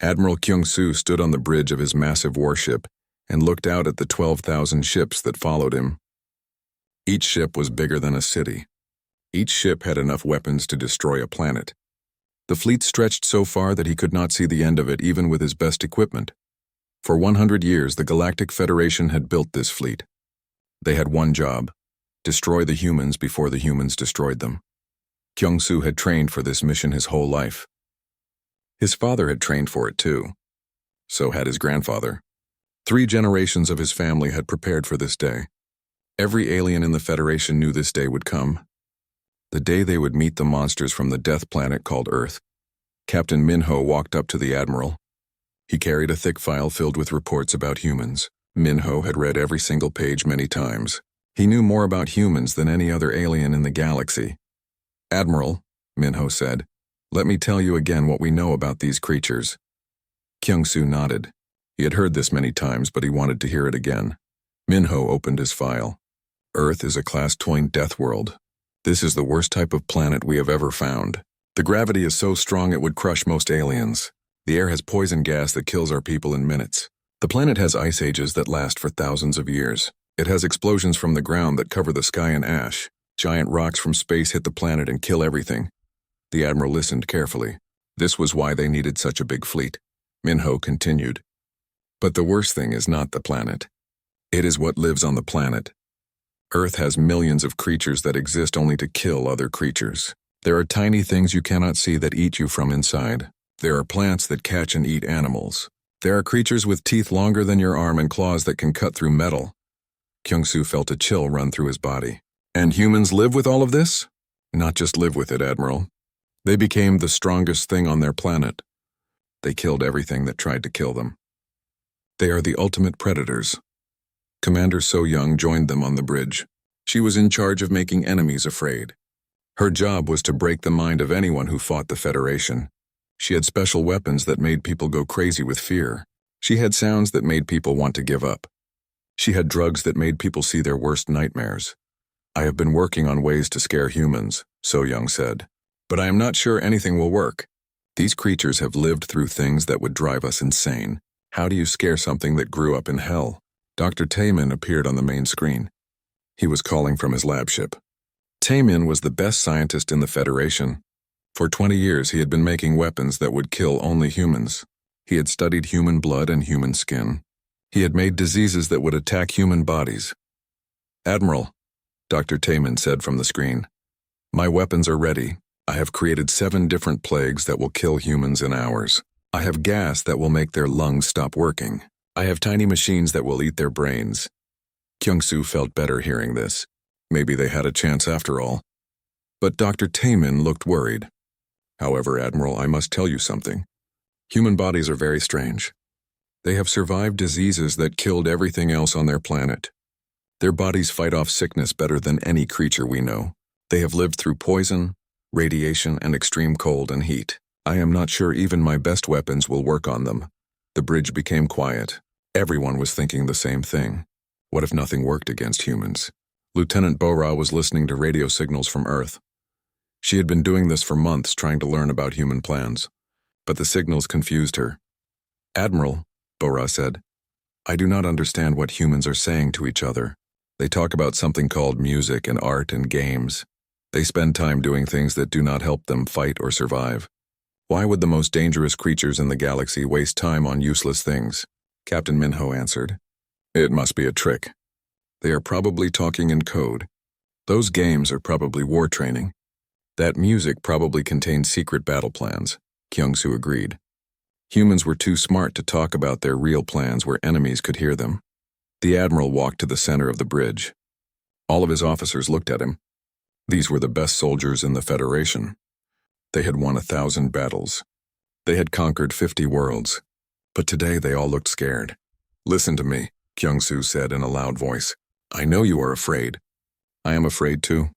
Admiral Kyung-soo stood on the bridge of his massive warship and looked out at the 12,000 ships that followed him. Each ship was bigger than a city. Each ship had enough weapons to destroy a planet. The fleet stretched so far that he could not see the end of it even with his best equipment. For 100 years, the Galactic Federation had built this fleet. They had one job: destroy the humans before the humans destroyed them. Kyung-soo had trained for this mission his whole life. His father had trained for it too. So had his grandfather. 3 generations of his family had prepared for this day. Every alien in the Federation knew this day would come. The day they would meet the monsters from the death planet called Earth. Captain Minho walked up to the Admiral. He carried a thick file filled with reports about humans. Minho had read every single page many times. He knew more about humans than any other alien in the galaxy. "Admiral," Minho said, "let me tell you again what we know about these creatures." Kyung-soo nodded. He had heard this many times, but he wanted to hear it again. Minho opened his file. "Earth is a Class 2 death world. This is the worst type of planet we have ever found. The gravity is so strong it would crush most aliens. The air has poison gas that kills our people in minutes. The planet has ice ages that last for thousands of years. It has explosions from the ground that cover the sky in ash. Giant rocks from space hit the planet and kill everything." The Admiral listened carefully. This was why they needed such a big fleet. Minho continued. "But the worst thing is not the planet. It is what lives on the planet. Earth has millions of creatures that exist only to kill other creatures. There are tiny things you cannot see that eat you from inside. There are plants that catch and eat animals. There are creatures with teeth longer than your arm and claws that can cut through metal." Kyung-soo felt a chill run through his body. "And humans live with all of this?" "Not just live with it, Admiral. They became the strongest thing on their planet. They killed everything that tried to kill them. They are the ultimate predators." Commander So-young joined them on the bridge. She was in charge of making enemies afraid. Her job was to break the mind of anyone who fought the Federation. She had special weapons that made people go crazy with fear. She had sounds that made people want to give up. She had drugs that made people see their worst nightmares. "I have been working on ways to scare humans," So-young said. "But I am not sure anything will work. These creatures have lived through things that would drive us insane. How do you scare something that grew up in hell?" Dr. Taemin appeared on the main screen. He was calling from his lab ship. Taemin was the best scientist in the Federation. For 20 years he had been making weapons that would kill only humans. He had studied human blood and human skin. He had made diseases that would attack human bodies. "Admiral," Dr. Taemin said from the screen, "my weapons are ready. I have created 7 different plagues that will kill humans in hours. I have gas that will make their lungs stop working. I have tiny machines that will eat their brains." Kyung-soo felt better hearing this. Maybe they had a chance after all. But Dr. Taemin looked worried. "However, Admiral, I must tell you something. Human bodies are very strange. They have survived diseases that killed everything else on their planet. Their bodies fight off sickness better than any creature we know. They have lived through poison, radiation, and extreme cold and heat. I am not sure even my best weapons will work on them." The bridge became quiet. Everyone was thinking the same thing. What if nothing worked against humans? Lieutenant Bora was listening to radio signals from Earth. She had been doing this for months, trying to learn about human plans. But the signals confused her. "Admiral," Bora said, "I do not understand what humans are saying to each other. They talk about something called music and art and games. They spend time doing things that do not help them fight or survive. Why would the most dangerous creatures in the galaxy waste time on useless things?" Captain Minho answered, "It must be a trick. They are probably talking in code. Those games are probably war training. That music probably contains secret battle plans," Kyung-soo agreed. Humans were too smart to talk about their real plans where enemies could hear them. The Admiral walked to the center of the bridge. All of his officers looked at him. These were the best soldiers in the Federation. They had won 1,000 battles. They had conquered 50 worlds. But today they all looked scared. "Listen to me," Kyung-soo said in a loud voice. "I know you are afraid. I am afraid too.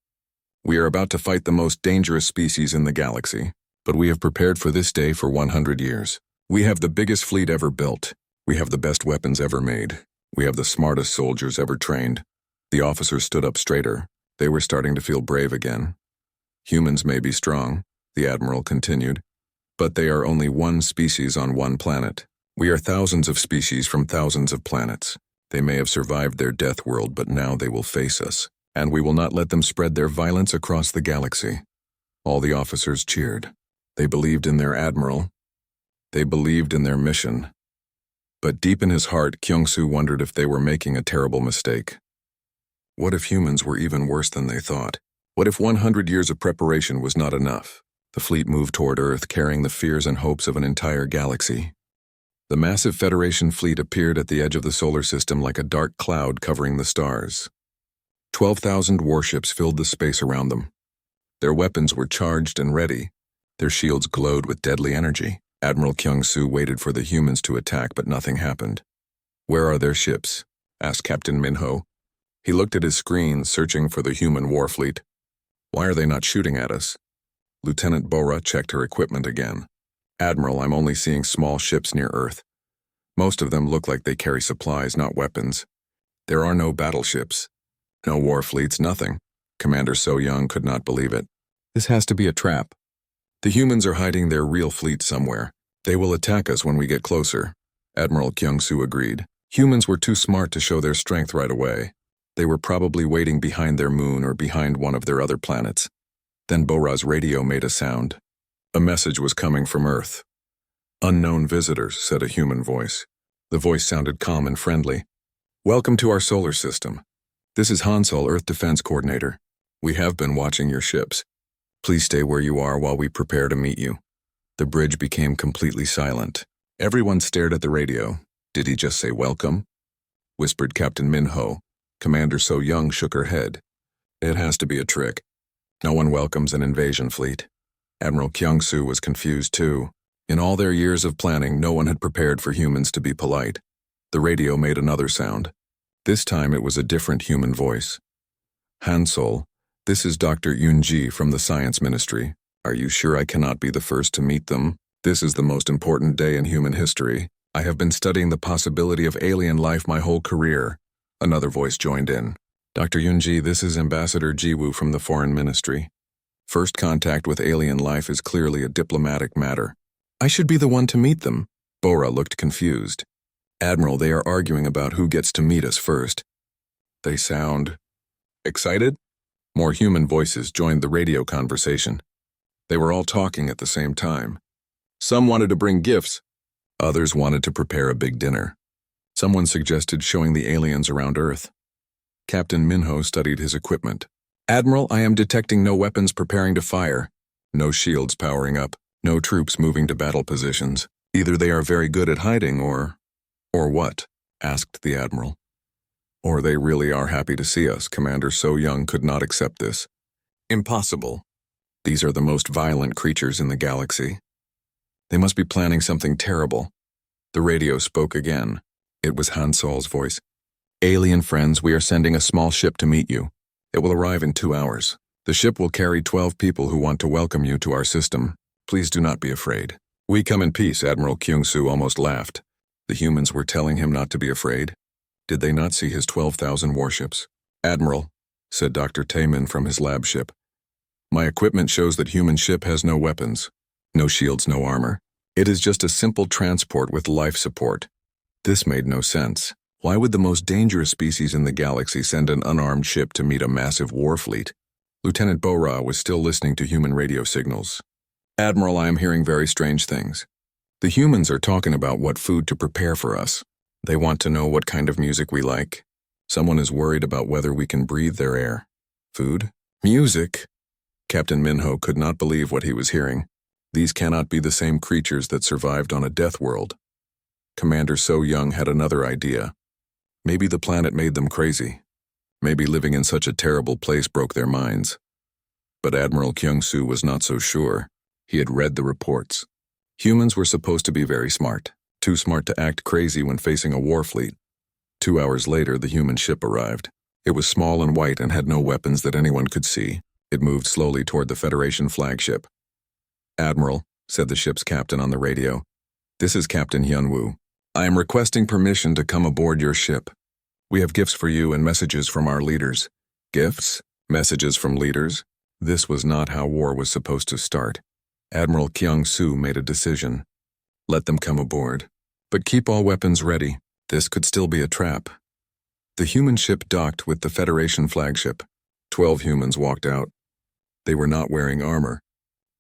We are about to fight the most dangerous species in the galaxy, but we have prepared for this day for 100 years. We have the biggest fleet ever built. We have the best weapons ever made. We have the smartest soldiers ever trained." The officers stood up straighter. They were starting to feel brave again. "Humans may be strong," the Admiral continued, But they are only one species on one planet. We are thousands of species from thousands of planets. They may have survived their death world, but now they will face us, and we will not let them spread their violence across the galaxy." All the officers cheered. They believed in their admiral. They believed in their mission. But deep in his heart, Kyung-soo wondered if they were making a terrible mistake. What if humans were even worse than they thought? What if 100 years of preparation was not enough? The fleet moved toward Earth, carrying the fears and hopes of an entire galaxy. The massive Federation fleet appeared at the edge of the solar system like a dark cloud covering the stars. 12,000 warships filled the space around them. Their weapons were charged and ready. Their shields glowed with deadly energy. Admiral Kyung-soo waited for the humans to attack, but nothing happened. "Where are their ships?" asked Captain Minho. He looked at his screen, searching for the human war fleet. "Why are they not shooting at us?" Lieutenant Bora checked her equipment again. "Admiral, I'm only seeing small ships near Earth. Most of them look like they carry supplies, not weapons. There are no battleships. No war fleets, nothing." Commander So-young could not believe it. "This has to be a trap. The humans are hiding their real fleet somewhere. They will attack us when we get closer." Admiral Kyung-soo agreed. Humans were too smart to show their strength right away. They were probably waiting behind their moon or behind one of their other planets. Then Bora's radio made a sound. A message was coming from Earth. "Unknown visitors," said a human voice. The voice sounded calm and friendly. "Welcome to our solar system. This is Hansol, Earth Defense Coordinator. We have been watching your ships. Please stay where you are while we prepare to meet you." The bridge became completely silent. Everyone stared at the radio. "Did he just say welcome?" whispered Captain Minho. Commander So-young shook her head. "It has to be a trick. No one welcomes an invasion fleet." Admiral Kyung-soo was confused too. In all their years of planning, no one had prepared for humans to be polite. The radio made another sound. This time it was a different human voice. "Hansol, this is Dr. Yoon-ji from the Science Ministry. Are you sure I cannot be the first to meet them? This is the most important day in human history. I have been studying the possibility of alien life my whole career." Another voice joined in. "Dr. Yoon-ji, this is Ambassador Ji-woo from the Foreign Ministry. First contact with alien life is clearly a diplomatic matter." "I should be the one to meet them." Bora looked confused. "Admiral, they are arguing about who gets to meet us first." "They sound excited?" More human voices joined the radio conversation. They were all talking at the same time. Some wanted to bring gifts. Others wanted to prepare a big dinner. Someone suggested showing the aliens around Earth. Captain Minho studied his equipment. "Admiral, I am detecting no weapons preparing to fire. No shields powering up. No troops moving to battle positions. Either they are very good at hiding or what?" asked the Admiral. "Or they really are happy to see us." Commander So-young could not accept this. "Impossible. These are the most violent creatures in the galaxy. They must be planning something terrible." The radio spoke again. It was Hansol's voice. "Alien friends, we are sending a small ship to meet you. It will arrive in 2 hours. The ship will carry 12 people who want to welcome you to our system. Please do not be afraid." "We come in peace," Admiral Kyung-soo almost laughed. The humans were telling him not to be afraid. Did they not see his 12,000 warships? "Admiral," said Dr. Taemin from his lab ship, "my equipment shows that human ship has no weapons. No shields, no armor. It is just a simple transport with life support." This made no sense. Why would the most dangerous species in the galaxy send an unarmed ship to meet a massive war fleet? Lieutenant Bora was still listening to human radio signals. "Admiral, I am hearing very strange things. The humans are talking about what food to prepare for us. They want to know what kind of music we like. Someone is worried about whether we can breathe their air." "Food? Music?" Captain Minho could not believe what he was hearing. These cannot be the same creatures that survived on a death world. Commander So-young had another idea. Maybe the planet made them crazy. Maybe living in such a terrible place broke their minds. But Admiral Kyung-soo was not so sure. He had read the reports. Humans were supposed to be very smart, too smart to act crazy when facing a war fleet. 2 hours later, the human ship arrived. It was small and white and had no weapons that anyone could see. It moved slowly toward the Federation flagship. "Admiral," said the ship's captain on the radio, "this is Captain Hyun-woo. I am requesting permission to come aboard your ship. We have gifts for you and messages from our leaders." Gifts? Messages from leaders? This was not how war was supposed to start. Admiral Kyung-soo made a decision. Let them come aboard. But keep all weapons ready. This could still be a trap. The human ship docked with the Federation flagship. 12 humans walked out. They were not wearing armor.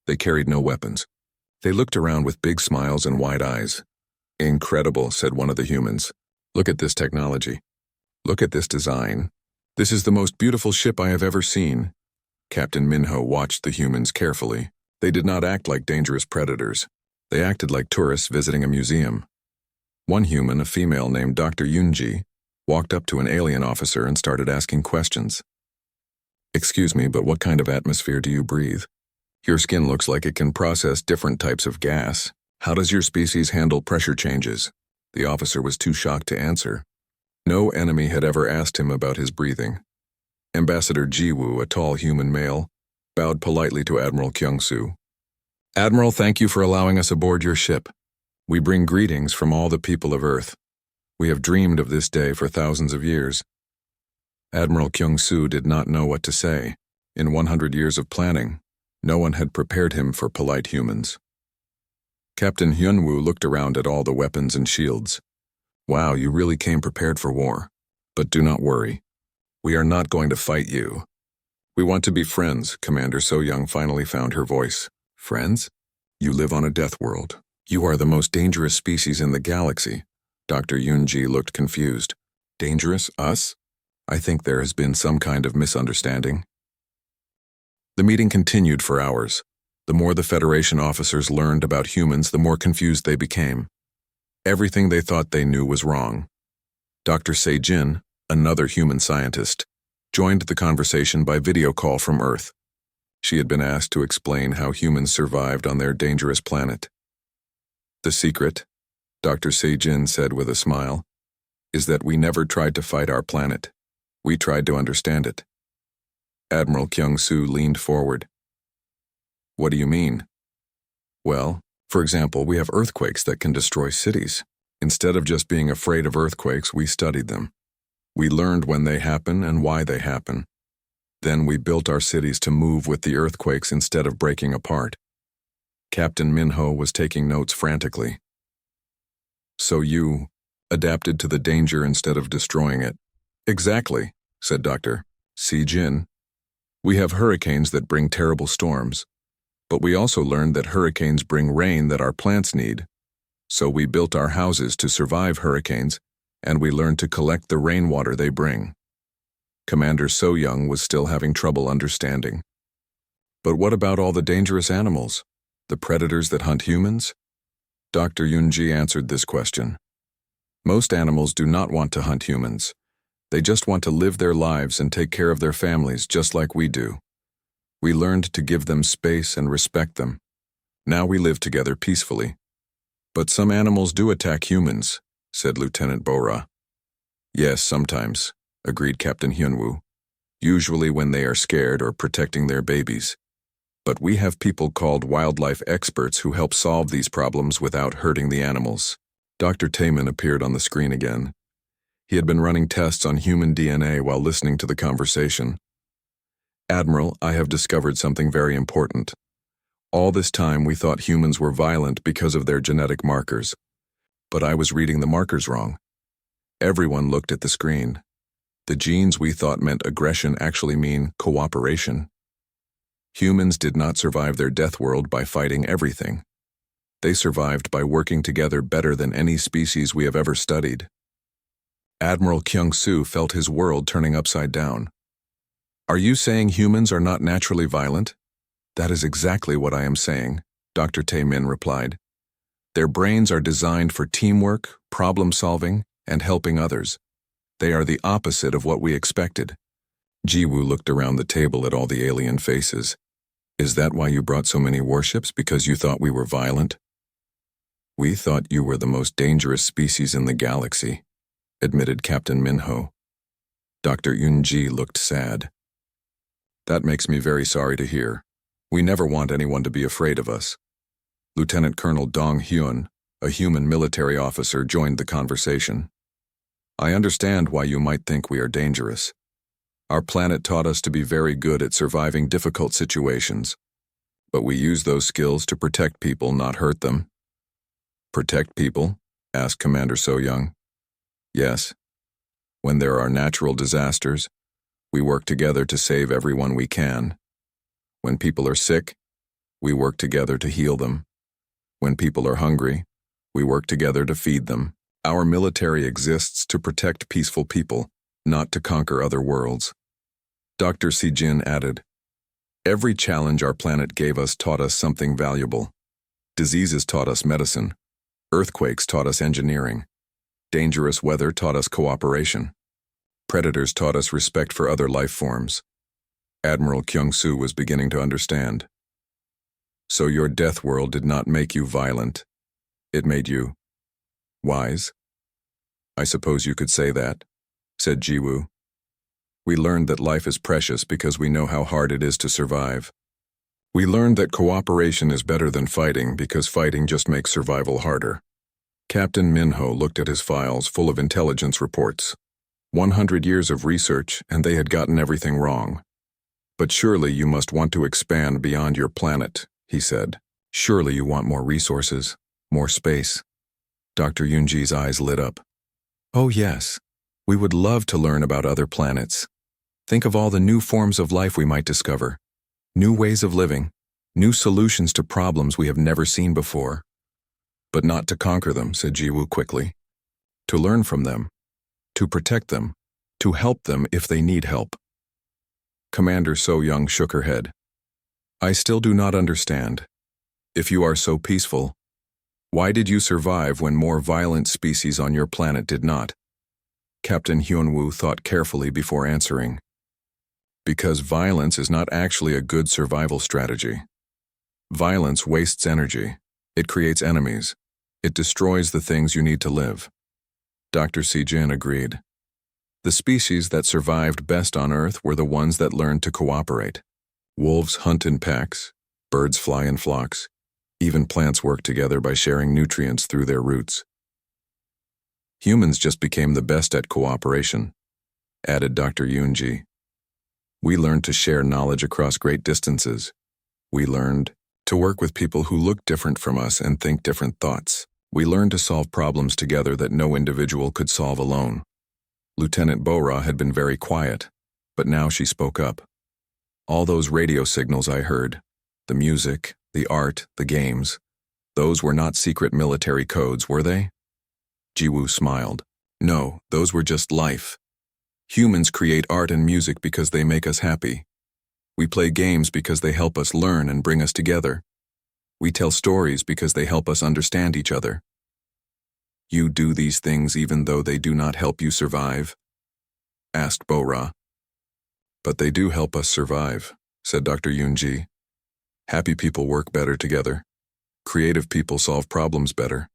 They carried no weapons. They looked around with big smiles and wide eyes. Incredible, said one of the humans. Look at this technology. Look at this design. This is the most beautiful ship I have ever seen. Captain Minho watched the humans carefully. They did not act like dangerous predators. They acted like tourists visiting a museum. One human, a female named Dr. Yunji, walked up to an alien officer and started asking questions. Excuse me, but what kind of atmosphere do you breathe? Your skin looks like it can process different types of gas. How does your species handle pressure changes? The officer was too shocked to answer. No enemy had ever asked him about his breathing. Ambassador Jiwoo, a tall human male, bowed politely to Admiral Kyung-soo. Admiral, thank you for allowing us aboard your ship. We bring greetings from all the people of Earth. We have dreamed of this day for thousands of years. Admiral Kyung-soo did not know what to say. In 100 years of planning, no one had prepared him for polite humans. Captain Hyunwoo looked around at all the weapons and shields. Wow, you really came prepared for war. But do not worry. We are not going to fight you. We want to be friends, Commander So-young finally found her voice. Friends? You live on a death world. You are the most dangerous species in the galaxy. Dr. Yunji looked confused. Dangerous? Us? I think there has been some kind of misunderstanding. The meeting continued for hours. The more the Federation officers learned about humans, the more confused they became. Everything they thought they knew was wrong. Dr. Se-jin, another human scientist, joined the conversation by video call from Earth. She had been asked to explain how humans survived on their dangerous planet. The secret, Dr. Se-jin said with a smile, is that we never tried to fight our planet. We tried to understand it. Admiral Kyung-soo leaned forward. What do you mean? Well, for example, we have earthquakes that can destroy cities. Instead of just being afraid of earthquakes, we studied them. We learned when they happen and why they happen. Then we built our cities to move with the earthquakes instead of breaking apart. Captain Minho was taking notes frantically. So you adapted to the danger instead of destroying it. Exactly, said Dr. Se-jin. We have hurricanes that bring terrible storms, but we also learned that hurricanes bring rain that our plants need. So we built our houses to survive hurricanes, and we learned to collect the rainwater they bring. Commander So-young was still having trouble understanding. But what about all the dangerous animals? The predators that hunt humans? Dr. Yunji answered this question. Most animals do not want to hunt humans. They just want to live their lives and take care of their families just like we do. We learned to give them space and respect them. Now we live together peacefully. But some animals do attack humans, said Lieutenant Bora. Yes, sometimes, agreed Captain Hyunwoo. Usually when they are scared or protecting their babies. But we have people called wildlife experts who help solve these problems without hurting the animals. Dr. Taemin appeared on the screen again. He had been running tests on human DNA while listening to the conversation. Admiral, I have discovered something very important. All this time we thought humans were violent because of their genetic markers. But I was reading the markers wrong. Everyone looked at the screen. The genes we thought meant aggression actually mean cooperation. Humans did not survive their death world by fighting everything. They survived by working together better than any species we have ever studied. Admiral Kyung-soo felt his world turning upside down. Are you saying humans are not naturally violent? That is exactly what I am saying, Dr. Taemin replied. Their brains are designed for teamwork, problem-solving, and helping others. They are the opposite of what we expected. Jiwoo looked around the table at all the alien faces. Is that why you brought so many warships, because you thought we were violent? We thought you were the most dangerous species in the galaxy, admitted Captain Minho. Dr. Yunji looked sad. That makes me very sorry to hear. We never want anyone to be afraid of us. Lieutenant Colonel Dong Hyun, a human military officer, joined the conversation. I understand why you might think we are dangerous. Our planet taught us to be very good at surviving difficult situations. But we use those skills to protect people, not hurt them. Protect people? Asked Commander So-Young. Yes. When there are natural disasters, we work together to save everyone we can. When people are sick, we work together to heal them. When people are hungry, we work together to feed them. Our military exists to protect peaceful people, not to conquer other worlds. Dr. Si-Jin added, every challenge our planet gave us taught us something valuable. Diseases taught us medicine. Earthquakes taught us engineering. Dangerous weather taught us cooperation. Predators taught us respect for other life forms. Admiral Kyung-soo was beginning to understand. So your death world did not make you violent. It made you wise? I suppose you could say that, said Jiwoo. We learned that life is precious because we know how hard it is to survive. We learned that cooperation is better than fighting because fighting just makes survival harder. Captain Minho looked at his files full of intelligence reports. 100 years of research, and they had gotten everything wrong. But surely you must want to expand beyond your planet, he said. Surely you want more resources, more space. Dr. Yunji's eyes lit up. Oh yes, we would love to learn about other planets. Think of all the new forms of life we might discover. New ways of living, new solutions to problems we have never seen before. But not to conquer them, said Jiwoo quickly. To learn from them, to protect them, to help them if they need help. Commander So-Young shook her head. I still do not understand. If you are so peaceful, why did you survive when more violent species on your planet did not? Captain Hyunwoo thought carefully before answering. Because violence is not actually a good survival strategy. Violence wastes energy. It creates enemies. It destroys the things you need to live. Dr. Si-Jin agreed. The species that survived best on Earth were the ones that learned to cooperate. Wolves hunt in packs, birds fly in flocks, even plants work together by sharing nutrients through their roots. Humans just became the best at cooperation, added Dr. Yunji. We learned to share knowledge across great distances. We learned to work with people who look different from us and think different thoughts. We learned to solve problems together that no individual could solve alone. Lieutenant Bora had been very quiet, but now she spoke up. All those radio signals I heard, the music, the art, the games, those were not secret military codes, were they? Jiwoo smiled. No, those were just life. Humans create art and music because they make us happy. We play games because they help us learn and bring us together. We tell stories because they help us understand each other. You do these things even though they do not help you survive? Asked Bora. But they do help us survive, said Dr. Yunji. Happy people work better together. Creative people solve problems better.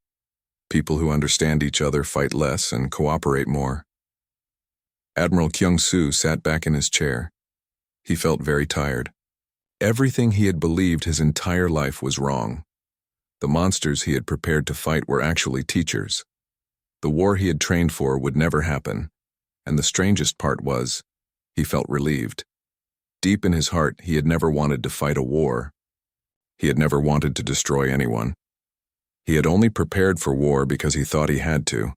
People who understand each other fight less and cooperate more. Admiral Kyung-soo sat back in his chair. He felt very tired. Everything he had believed his entire life was wrong. The monsters he had prepared to fight were actually teachers. The war he had trained for would never happen, and the strangest part was, he felt relieved. Deep in his heart, he had never wanted to fight a war. He had never wanted to destroy anyone. He had only prepared for war because he thought he had to.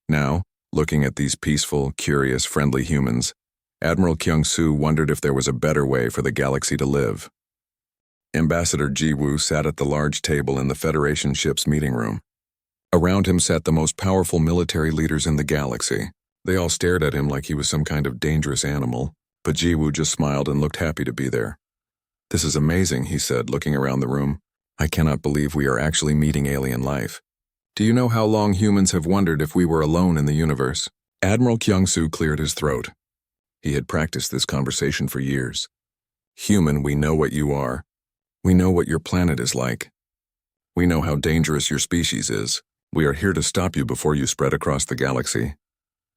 Now, looking at these peaceful, curious, friendly humans, Admiral Kyung-soo wondered if there was a better way for the galaxy to live. Ambassador Jiwoo sat at the large table in the Federation ship's meeting room. Around him sat the most powerful military leaders in the galaxy. They all stared at him like he was some kind of dangerous animal, but Jiwoo just smiled and looked happy to be there. This is amazing, he said, looking around the room. I cannot believe we are actually meeting alien life. Do you know how long humans have wondered if we were alone in the universe? Admiral Kyung-soo cleared his throat. He had practiced this conversation for years. Human, we know what you are. We know what your planet is like. We know how dangerous your species is. We are here to stop you before you spread across the galaxy.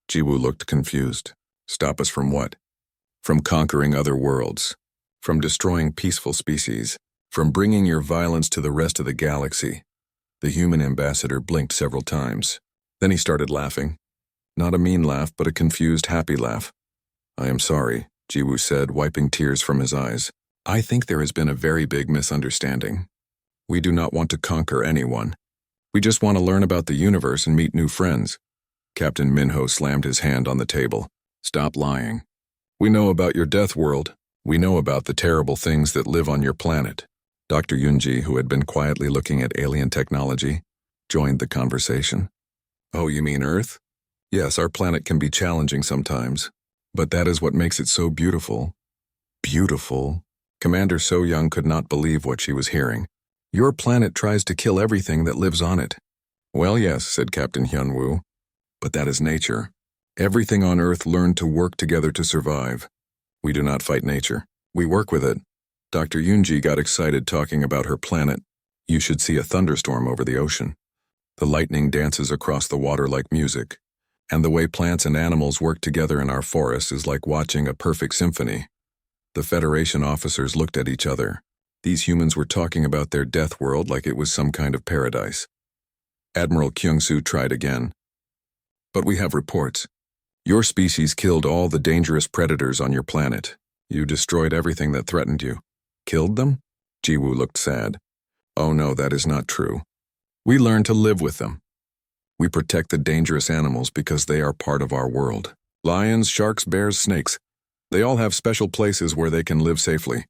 Jiwoo looked confused. Stop us from what? From conquering other worlds. From destroying peaceful species. From bringing your violence to the rest of the galaxy. The human ambassador blinked several times. Then he started laughing. Not a mean laugh, but a confused, happy laugh. I am sorry, Jiwoo said, wiping tears from his eyes. I think there has been a very big misunderstanding. We do not want to conquer anyone. We just want to learn about the universe and meet new friends. Captain Minho slammed his hand on the table. Stop lying. We know about your death world. We know about the terrible things that live on your planet. Dr. Yunji, who had been quietly looking at alien technology, joined the conversation. Oh, you mean Earth? Yes, our planet can be challenging sometimes, but that is what makes it so beautiful. Beautiful? Commander So Young could not believe what she was hearing. Your planet tries to kill everything that lives on it. Well, yes, said Captain Hyunwoo, but that is nature. Everything on Earth learned to work together to survive. We do not fight nature. We work with it. Dr. Yunji got excited talking about her planet. You should see a thunderstorm over the ocean. The lightning dances across the water like music, and the way plants and animals work together in our forests is like watching a perfect symphony. The Federation officers looked at each other. These humans were talking about their death world like it was some kind of paradise. Admiral Kyung-soo tried again. But we have reports. Your species killed all the dangerous predators on your planet. You destroyed everything that threatened you. Killed them? Jiwoo looked sad. Oh no, that is not true. We learned to live with them. We protect the dangerous animals because they are part of our world. Lions, sharks, bears, snakes. They all have special places where they can live safely.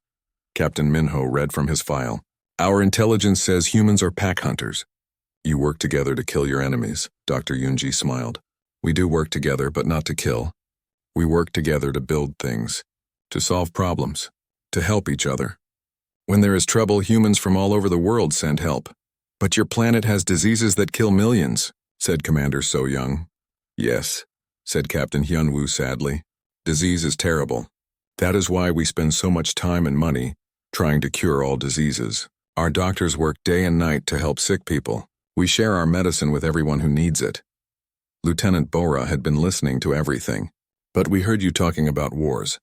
Captain Minho read from his file. Our intelligence says humans are pack hunters. You work together to kill your enemies, Dr. Yunji smiled. We do work together, but not to kill. We work together to build things, to solve problems, to help each other. When there is trouble, humans from all over the world send help. But your planet has diseases that kill millions, said Commander So Young. Yes, said Captain Hyunwoo sadly. Disease is terrible. That is why we spend so much time and money trying to cure all diseases. Our doctors work day and night to help sick people. We share our medicine with everyone who needs it. Lieutenant Bora had been listening to everything. But we heard you talking about wars.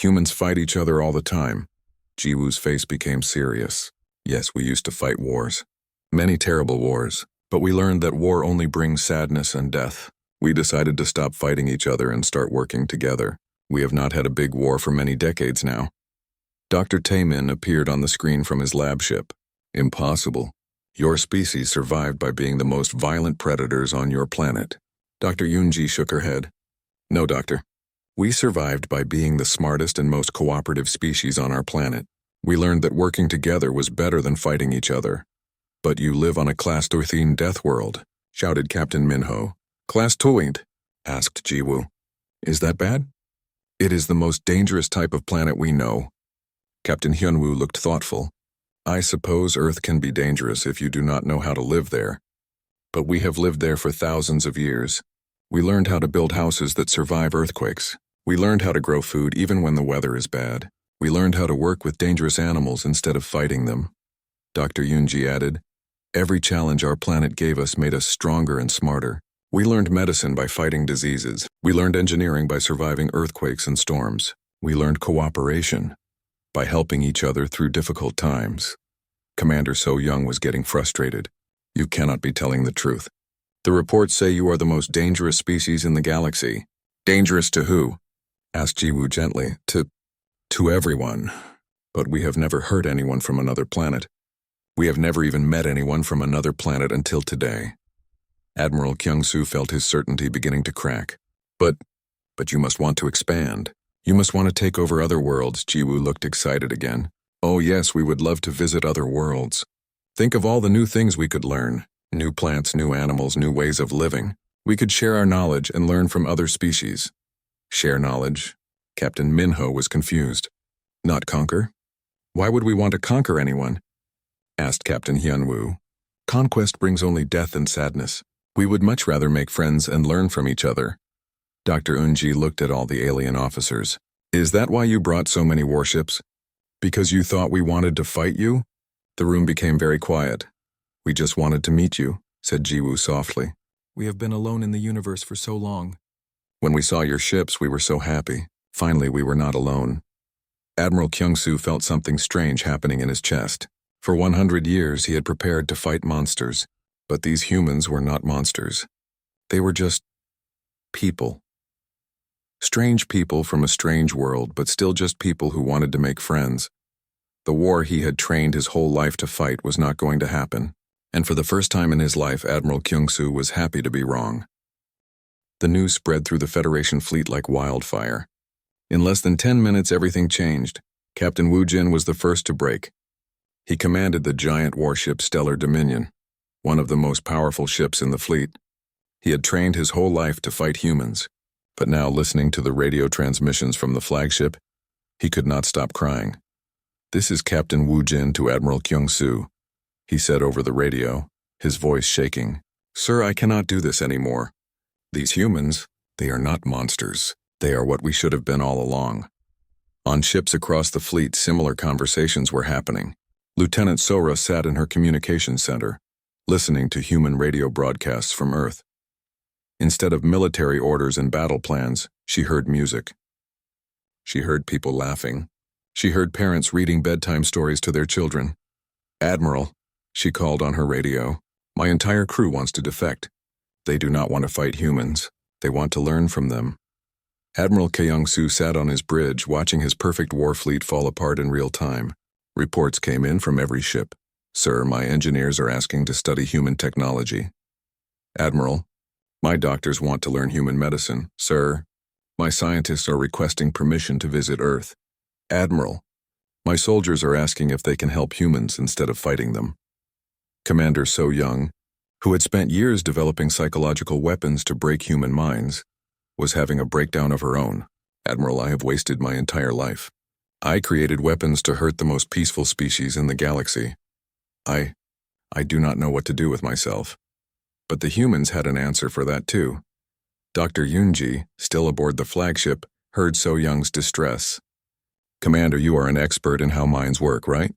Humans fight each other all the time. Jiwoo's face became serious. Yes, we used to fight wars. Many terrible wars. But we learned that war only brings sadness and death. We decided to stop fighting each other and start working together. We have not had a big war for many decades now. Dr. Taemin appeared on the screen from his lab ship. Impossible. Your species survived by being the most violent predators on your planet. Dr. Yunji shook her head. No, Doctor. We survived by being the smartest and most cooperative species on our planet. We learned that working together was better than fighting each other. But you live on a Class 13 death world, shouted Captain Minho. Class 2, asked Jiwoo. Is that bad? It is the most dangerous type of planet we know. Captain Hyunwoo looked thoughtful. I suppose Earth can be dangerous if you do not know how to live there. But we have lived there for thousands of years. We learned how to build houses that survive earthquakes. We learned how to grow food even when the weather is bad. We learned how to work with dangerous animals instead of fighting them. Dr. Yunji added, every challenge our planet gave us made us stronger and smarter. We learned medicine by fighting diseases. We learned engineering by surviving earthquakes and storms. We learned cooperation by helping each other through difficult times. Commander So Young was getting frustrated. You cannot be telling the truth. The reports say you are the most dangerous species in the galaxy. Dangerous to who? Asked Jiwoo gently. To everyone. But we have never hurt anyone from another planet. We have never even met anyone from another planet until today. Admiral Kyung-soo felt his certainty beginning to crack. But you must want to expand. You must want to take over other worlds. Jiwoo looked excited again. Oh yes, we would love to visit other worlds. Think of all the new things we could learn. New plants, new animals, new ways of living. We could share our knowledge and learn from other species. Share knowledge? Captain Minho was confused. Not conquer? Why would we want to conquer anyone? Asked Captain Hyunwoo. Conquest brings only death and sadness. We would much rather make friends and learn from each other. Dr. Eunji looked at all the alien officers. Is that why you brought so many warships? Because you thought we wanted to fight you? The room became very quiet. We just wanted to meet you, said Jiwoo softly. We have been alone in the universe for so long. When we saw your ships, we were so happy. Finally, we were not alone. Admiral Kyung-soo felt something strange happening in his chest. For 100 years, he had prepared to fight monsters. But these humans were not monsters. They were just people. Strange people from a strange world, but still just people who wanted to make friends. The war he had trained his whole life to fight was not going to happen, and for the first time in his life, Admiral Kyung-soo was happy to be wrong. The news spread through the Federation fleet like wildfire. In less than 10 minutes, everything changed. Captain Woo Jin was the first to break. He commanded the giant warship Stellar Dominion, one of the most powerful ships in the fleet. He had trained his whole life to fight humans, but now listening to the radio transmissions from the flagship, he could not stop crying. "This is Captain Woo Jin to Admiral Kyung-soo," he said over the radio, his voice shaking. "Sir, I cannot do this anymore. These humans, they are not monsters. They are what we should have been all along." On ships across the fleet, similar conversations were happening. Lieutenant Sora sat in her communications center, listening to human radio broadcasts from Earth. Instead of military orders and battle plans, she heard music. She heard people laughing. She heard parents reading bedtime stories to their children. "Admiral," she called on her radio, "my entire crew wants to defect. They do not want to fight humans. They want to learn from them." Admiral Kyung-soo sat on his bridge, watching his perfect war fleet fall apart in real time. Reports came in from every ship. "Sir, my engineers are asking to study human technology." "Admiral, my doctors want to learn human medicine." "Sir, my scientists are requesting permission to visit Earth." "Admiral, my soldiers are asking if they can help humans instead of fighting them." Commander So Young, who had spent years developing psychological weapons to break human minds, was having a breakdown of her own. "Admiral, I have wasted my entire life. I created weapons to hurt the most peaceful species in the galaxy. I do not know what to do with myself." But the humans had an answer for that too. Dr. Yoonji, still aboard the flagship, heard So Young's distress. "Commander, you are an expert in how minds work, right?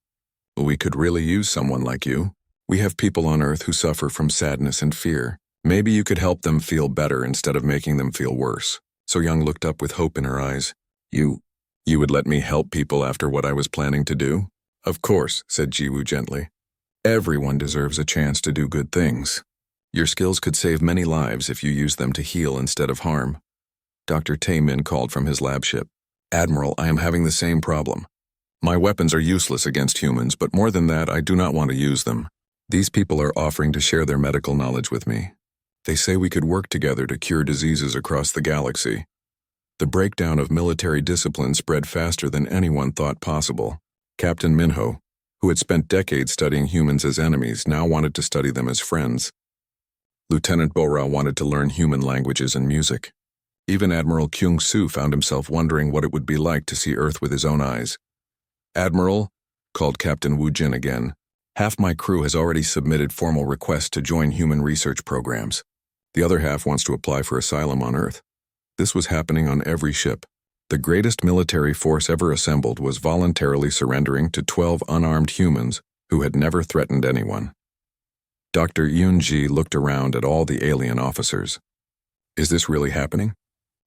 We could really use someone like you. We have people on Earth who suffer from sadness and fear. Maybe you could help them feel better instead of making them feel worse." So Young looked up with hope in her eyes. You would let me help people after what I was planning to do?" "Of course," said Jiwoo gently. "Everyone deserves a chance to do good things. Your skills could save many lives if you use them to heal instead of harm." Dr. Taemin called from his lab ship. "Admiral, I am having the same problem. My weapons are useless against humans, but more than that, I do not want to use them. These people are offering to share their medical knowledge with me. They say we could work together to cure diseases across the galaxy." The breakdown of military discipline spread faster than anyone thought possible. Captain Minho, who had spent decades studying humans as enemies, now wanted to study them as friends. Lieutenant Bora wanted to learn human languages and music. Even Admiral Kyung-soo found himself wondering what it would be like to see Earth with his own eyes. "Admiral," called Captain Woo Jin again, "half my crew has already submitted formal requests to join human research programs. The other half wants to apply for asylum on Earth." This was happening on every ship. The greatest military force ever assembled was voluntarily surrendering to 12 unarmed humans who had never threatened anyone. Dr. Yoonji looked around at all the alien officers. "Is this really happening?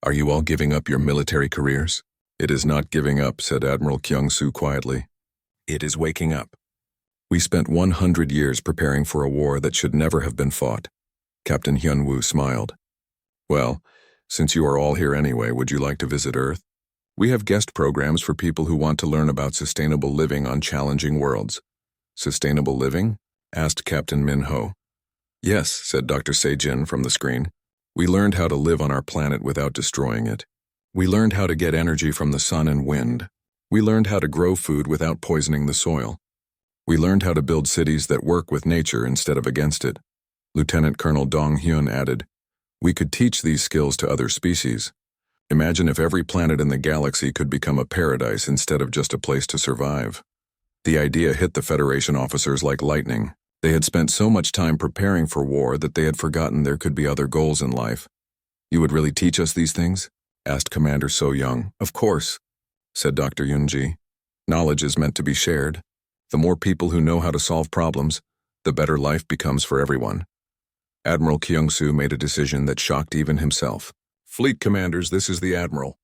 Are you all giving up your military careers?" "It is not giving up," said Admiral Kyung-soo quietly. "It is waking up. We spent 100 years preparing for a war that should never have been fought." Captain Hyun-woo smiled. "Well, since you are all here anyway, would you like to visit Earth? We have guest programs for people who want to learn about sustainable living on challenging worlds." "Sustainable living?" asked Captain Min-ho. "Yes," said Dr. Sejin from the screen. "We learned how to live on our planet without destroying it. We learned how to get energy from the sun and wind. We learned how to grow food without poisoning the soil. We learned how to build cities that work with nature instead of against it." Lieutenant Colonel Dong Hyun added, "We could teach these skills to other species. Imagine if every planet in the galaxy could become a paradise instead of just a place to survive." The idea hit the Federation officers like lightning. They had spent so much time preparing for war that they had forgotten there could be other goals in life. "You would really teach us these things?" asked Commander So Young. "Of course," said Dr. Yoonji. "Knowledge is meant to be shared. The more people who know how to solve problems, the better life becomes for everyone." Admiral Kyung-soo made a decision that shocked even himself. "Fleet commanders, this is the Admiral.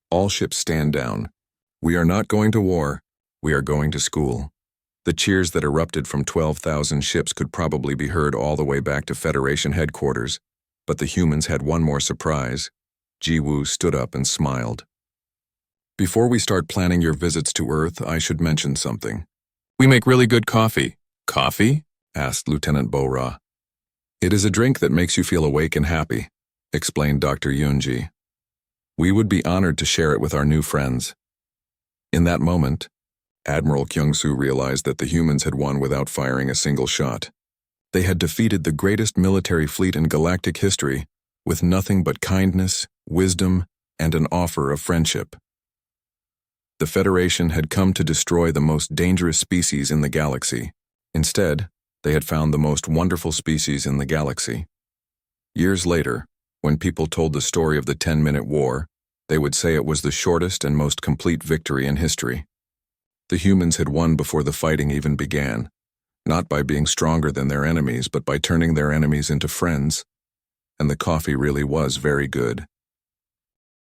All ships stand down. We are not going to war. We are going to school." The cheers that erupted from 12,000 ships could probably be heard all the way back to Federation headquarters, but the humans had one more surprise. Jiwoo stood up and smiled. "Before we start planning your visits to Earth, I should mention something. We make really good coffee. Coffee? Asked Lieutenant Bo-Ra. It is a drink that makes you feel awake and happy, explained Dr. Yunji. We would be honored to share it with our new friends. In that moment, Admiral Kyungsoo realized that the humans had won without firing a single shot. They had defeated the greatest military fleet in galactic history with nothing but kindness, wisdom, and an offer of friendship. The Federation had come to destroy the most dangerous species in the galaxy. Instead, they had found the most wonderful species in the galaxy. Years later, when people told the story of the 10-minute war, they would say it was the shortest and most complete victory in history. The humans had won before the fighting even began, not by being stronger than their enemies, but by turning their enemies into friends. And the coffee really was very good.